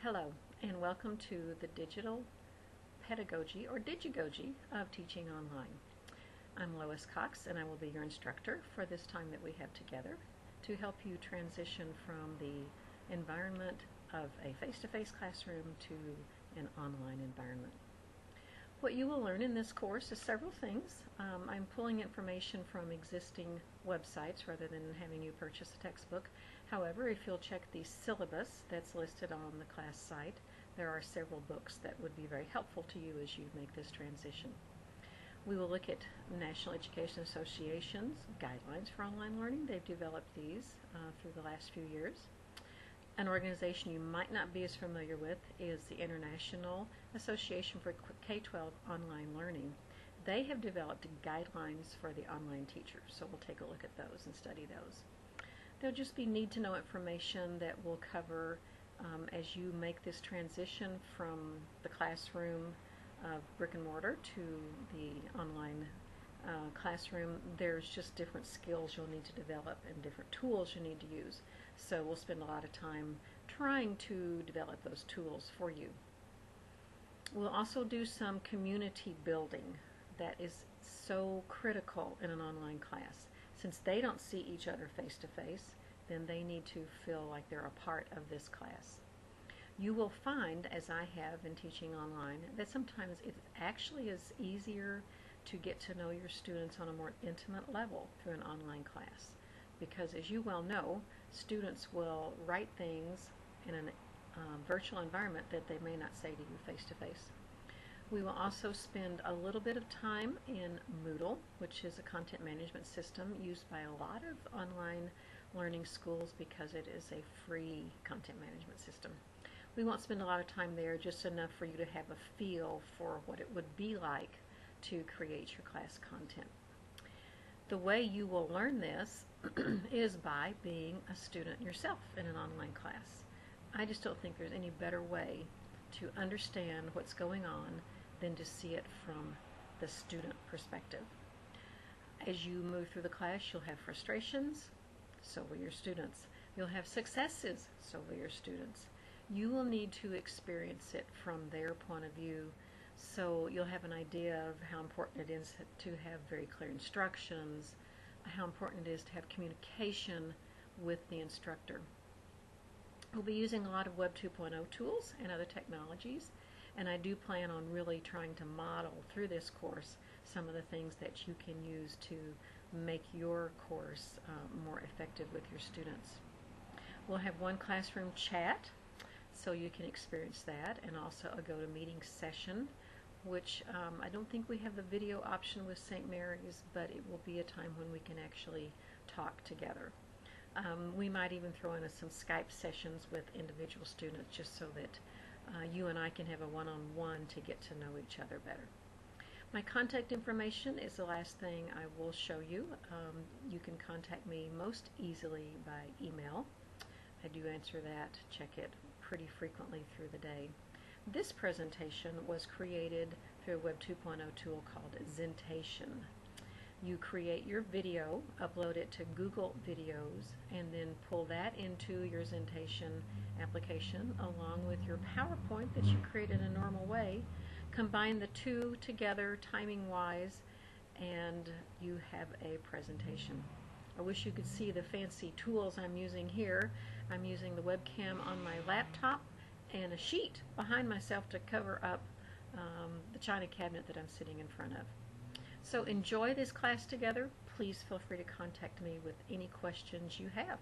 Hello, and welcome to the digital pedagogy or digigogy of teaching online. I'm Lois Cox, and I will be your instructor for this time that we have together to help you transition from the environment of a face-to-face classroom to an online environment. What you will learn in this course is several things. I'm pulling information from existing websites rather than having you purchase a textbook. However, if you'll check the syllabus that's listed on the class site, there are several books that would be very helpful to you as you make this transition. We will look at National Education Association's guidelines for online learning. They've developed these through the last few years. An organization you might not be as familiar with is the International Association for K-12 Online Learning. They have developed guidelines for the online teacher, so we'll take a look at those and study those. There'll just be need-to-know information that we'll cover as you make this transition from the classroom of brick and mortar to the online classroom. There's just different skills you'll need to develop and different tools you need to use. So we'll spend a lot of time trying to develop those tools for you. We'll also do some community building that is so critical in an online class. Since they don't see each other face to face, then they need to feel like they're a part of this class. You will find, as I have in teaching online, that sometimes it actually is easier to get to know your students on a more intimate level through an online class. Because as you well know, students will write things in a virtual environment that they may not say to you face to face. We will also spend a little bit of time in Moodle, which is a content management system used by a lot of online learning schools because it is a free content management system. We won't spend a lot of time there, just enough for you to have a feel for what it would be like to create your class content. The way you will learn this is by being a student yourself in an online class. I just don't think there's any better way to understand what's going on than to see it from the student perspective. As you move through the class, you'll have frustrations, so will your students. You'll have successes, so will your students. You will need to experience it from their point of view, so you'll have an idea of how important it is to have very clear instructions, how important it is to have communication with the instructor. We'll be using a lot of Web 2.0 tools and other technologies, and I do plan on really trying to model through this course some of the things that you can use to make your course more effective with your students. We'll have one classroom chat, so you can experience that, and also a GoToMeeting session, which I don't think we have the video option with St. Mary's, but it will be a time when we can actually talk together. We might even throw in some Skype sessions with individual students just so that you and I can have a one-on-one to get to know each other better. My contact information is the last thing I will show you. You can contact me most easily by email. I do answer that, check it pretty frequently through the day. This presentation was created through a Web 2.0 tool called Zentation. You create your video, upload it to Google Videos, and then pull that into your Zentation application along with your PowerPoint that you create in a normal way. Combine the two together timing-wise, and you have a presentation. I wish you could see the fancy tools I'm using here. I'm using the webcam on my laptop and a sheet behind myself to cover up the china cabinet that I'm sitting in front of. So enjoy this class together. Please feel free to contact me with any questions you have.